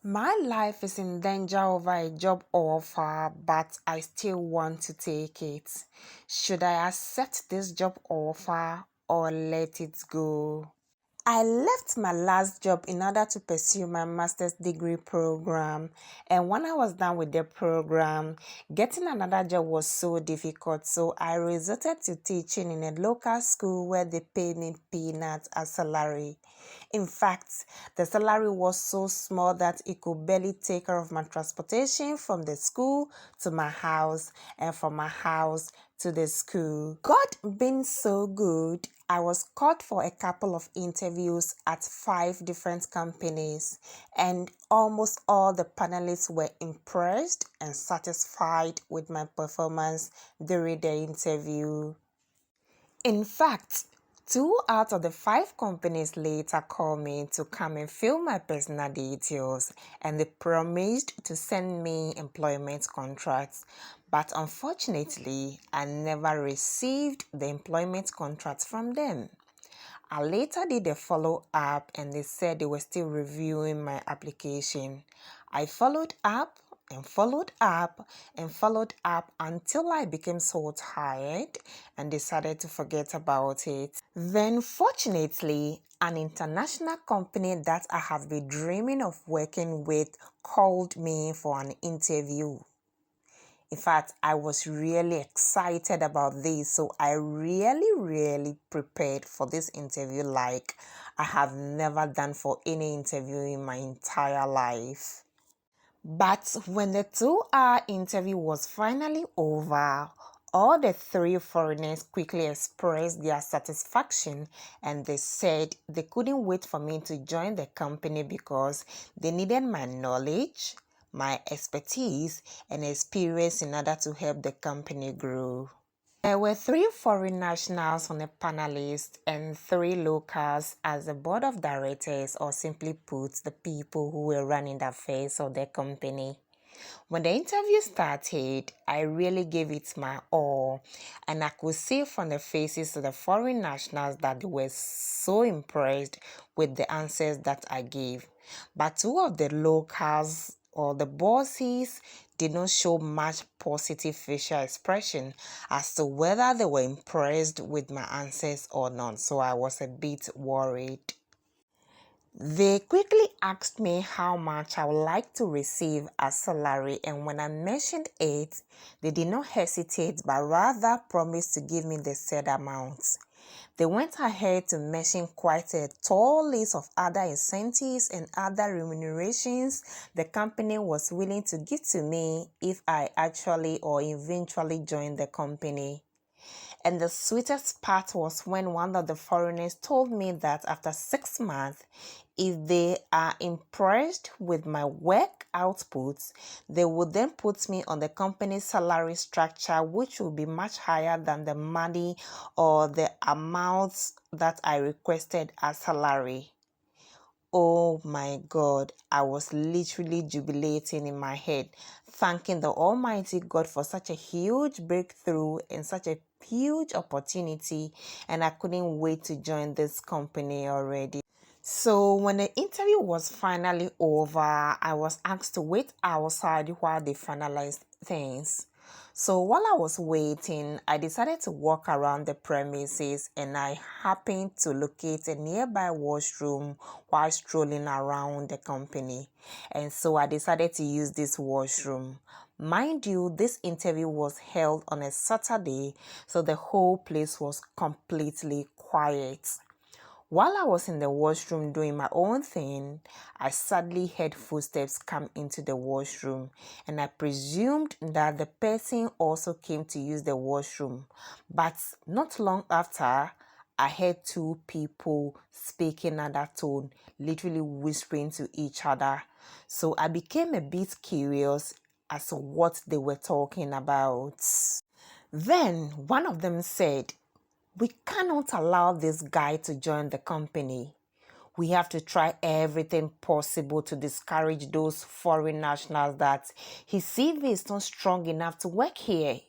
My life is in danger over a job offer, but I still want to take it. Should I accept this job offer or let it go? I left my last job in order to pursue my master's degree program. And when I was done with the program, getting another job was so difficult. So I resorted to teaching in a local school where they paid me peanuts as salary. In fact, the salary was so small that it could barely take care of my transportation from the school to my house and from my house to the school. God being so good, I was called for a couple of interviews at 5 different companies, and almost all the panelists were impressed and satisfied with my performance during the interview. In fact, 2 out of the 5 companies later called me to come and fill my personal details, and they promised to send me employment contracts. But unfortunately, I never received the employment contracts from them. I later did a follow up and they said they were still reviewing my application. I followed up and followed up and followed up until I became so tired and decided to forget about it. Then, fortunately, an international company that I have been dreaming of working with called me for an interview. In fact, I was really excited about this, so I really prepared for this interview like I have never done for any interview in my entire life. But when the 2 hour interview was finally over, all the 3 foreigners quickly expressed their satisfaction and they said they couldn't wait for me to join the company because they needed my knowledge, my expertise, and experience in order to help the company grow. There were 3 foreign nationals on the panelist and 3 locals as the board of directors, or simply put, the people who were running the affairs of the company. When the interview started, I really gave it my all, and I could see from the faces of the foreign nationals that they were so impressed with the answers that I gave. But 2 of the locals or the bosses did not show much positive facial expression as to whether they were impressed with my answers or not, so I was a bit worried. They quickly asked me how much I would like to receive as salary, and when I mentioned it, they did not hesitate but rather promised to give me the said amounts. They went ahead to mention quite a tall list of other incentives and other remunerations the company was willing to give to me if I actually or eventually joined the company. And the sweetest part was when one of the foreigners told me that after 6 months, if they are impressed with my work outputs, they would then put me on the company's salary structure, which will be much higher than the money or the amounts that I requested as salary. Oh my God, I was literally jubilating in my head, thanking the Almighty God for such a huge breakthrough and such a huge opportunity, and I couldn't wait to join this company already. So when the interview was finally over, I was asked to wait outside while they finalized things. So while I was waiting, I decided to walk around the premises and I happened to locate a nearby washroom while strolling around the company. And so I decided to use this washroom. Mind you, this interview was held on a Saturday, so the whole place was completely quiet. While I was in the washroom doing my own thing, I suddenly heard footsteps come into the washroom, and I presumed that the person also came to use the washroom. But not long after, I heard 2 people speaking under tone, literally whispering to each other. So I became a bit curious as to what they were talking about. Then one of them said, "We cannot allow this guy to join the company. We have to try everything possible to discourage those foreign nationals that his CV is not strong enough to work here."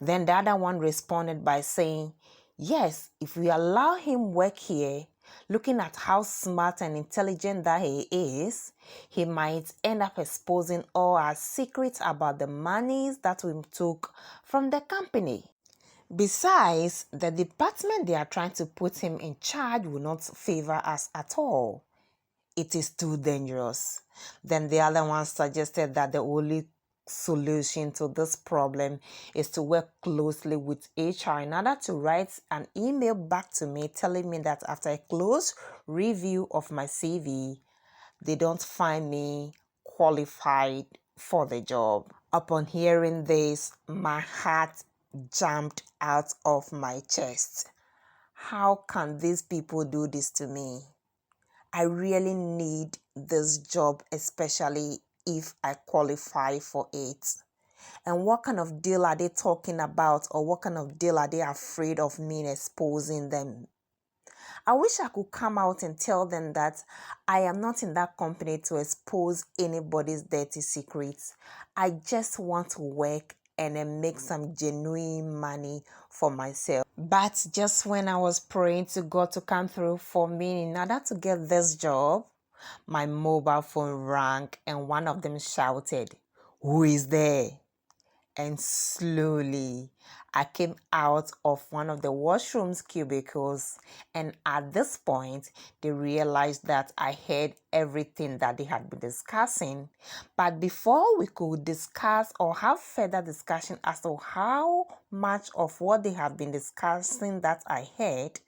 Then the other one responded by saying, "Yes, if we allow him work here, Looking at how smart and intelligent that he is, he might end up exposing all our secrets about the monies that we took from the company. Besides, the department they are trying to put him in charge will not favor us at all. It is too dangerous. Then the other one suggested that the only solution to this problem is to work closely with HR in order to write an email back to me telling me that after a close review of my CV, they don't find me qualified for the job. Upon hearing this, my heart jumped out of my chest. How can these people do this to me? I really need this job, especially if I qualify for it. And what kind of deal are they talking about, or what kind of deal are they afraid of me exposing them? I wish I could come out and tell them that I am not in that company to expose anybody's dirty secrets. I just want to work and then make some genuine money for myself. But just when I was praying to God to come through for me in order to get this job, my mobile phone rang and one of them shouted, "Who is there?" And slowly I came out of one of the washroom's cubicles, and at this point they realized that I heard everything that they had been discussing. But before we could discuss or have further discussion as to how much of what they have been discussing that I heard,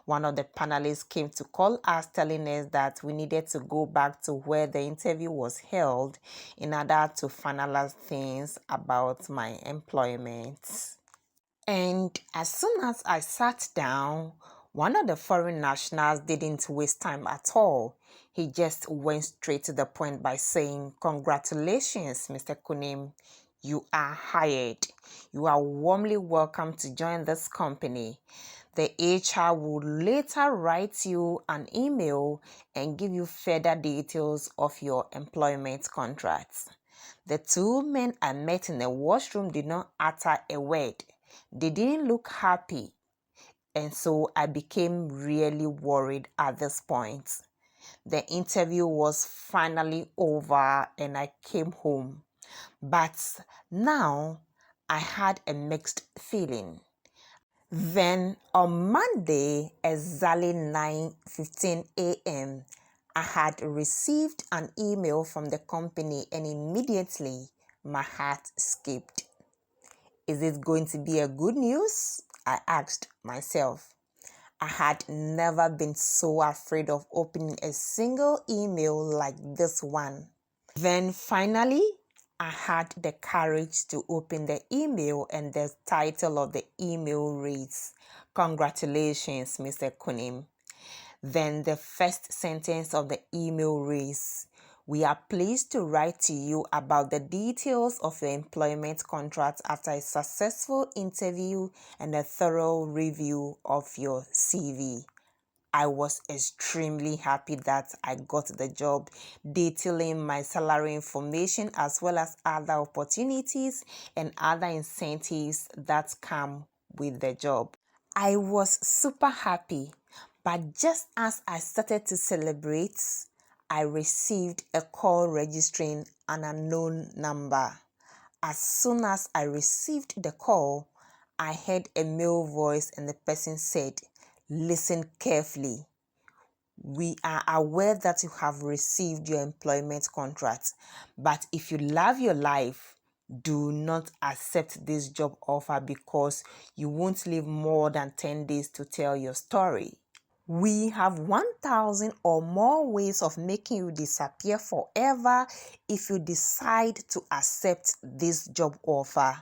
one of the panelists came to call us, telling us that we needed to go back to where the interview was held in order to finalize things about my employment. And as soon as I sat down, one of the foreign nationals didn't waste time at all. He just went straight to the point by saying, "Congratulations, Mr. Kunim. You are hired. You are warmly welcome to join this company. The HR will later write you an email and give you further details of your employment contracts." The two men I met in the washroom did not utter a word. They didn't look happy, and so I became really worried at this point. The interview was finally over and I came home. But now I had a mixed feeling. Then on Monday, exactly 9:15 a.m., I had received an email from the company and immediately my heart skipped. Is it going to be a good news? I asked myself. I had never been so afraid of opening a single email like this one. Then finally, I had the courage to open the email, and the title of the email reads, "Congratulations, Mr. Kunim." Then the first sentence of the email reads, "We are pleased to write to you about the details of your employment contract after a successful interview and a thorough review of your CV." I was extremely happy that I got the job, detailing my salary information as well as other opportunities and other incentives that come with the job. I was super happy, but just as I started to celebrate, I received a call registering an unknown number. As soon as I received the call, I heard a male voice and the person said, "Listen carefully. We are aware that you have received your employment contract, but if you love your life, do not accept this job offer because you won't live more than 10 days to tell your story. We have 1,000 or more ways of making you disappear forever if you decide to accept this job offer."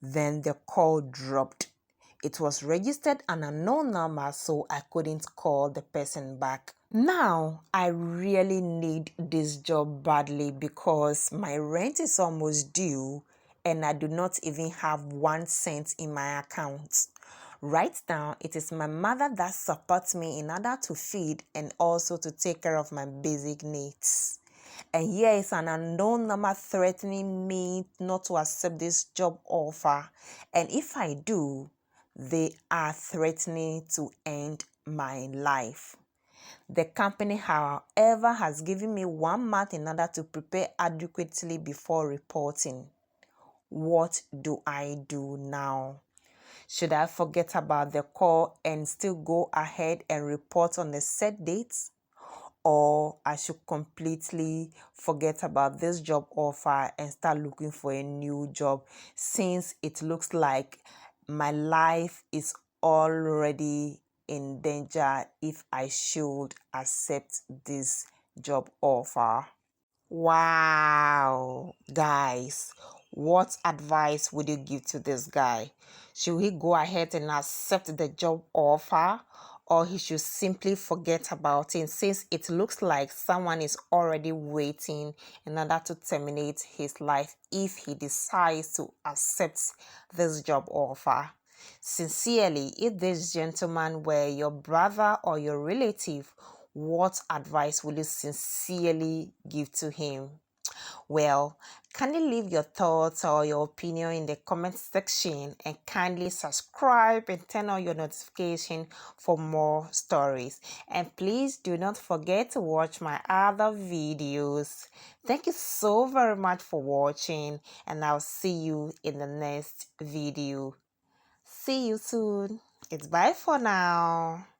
Then the call dropped. It was registered an unknown number, so I couldn't call the person back. Now, I really need this job badly because my rent is almost due and I do not even have 1 cent in my account. Right now, it is my mother that supports me in order to feed and also to take care of my basic needs. And here is an unknown number threatening me not to accept this job offer. And if I do, they are threatening to end my life. The company, however, has given me 1 month in order to prepare adequately before reporting. What do I do now? Should I forget about the call and still go ahead and report on the set dates? Or I should completely forget about this job offer and start looking for a new job, since it looks like my life is already in danger if I should accept this job offer? Wow, guys, what advice would you give to this guy? Should he go ahead and accept the job offer, or he should simply forget about it, since it looks like someone is already waiting in order to terminate his life if he decides to accept this job offer? Sincerely, if this gentleman were your brother or your relative, what advice will you sincerely give to him? Well, kindly leave your thoughts or your opinion in the comment section, and kindly subscribe and turn on your notification for more stories. And please do not forget to watch my other videos. Thank you so very much for watching, and I'll see you in the next video. See you soon. It's bye for now.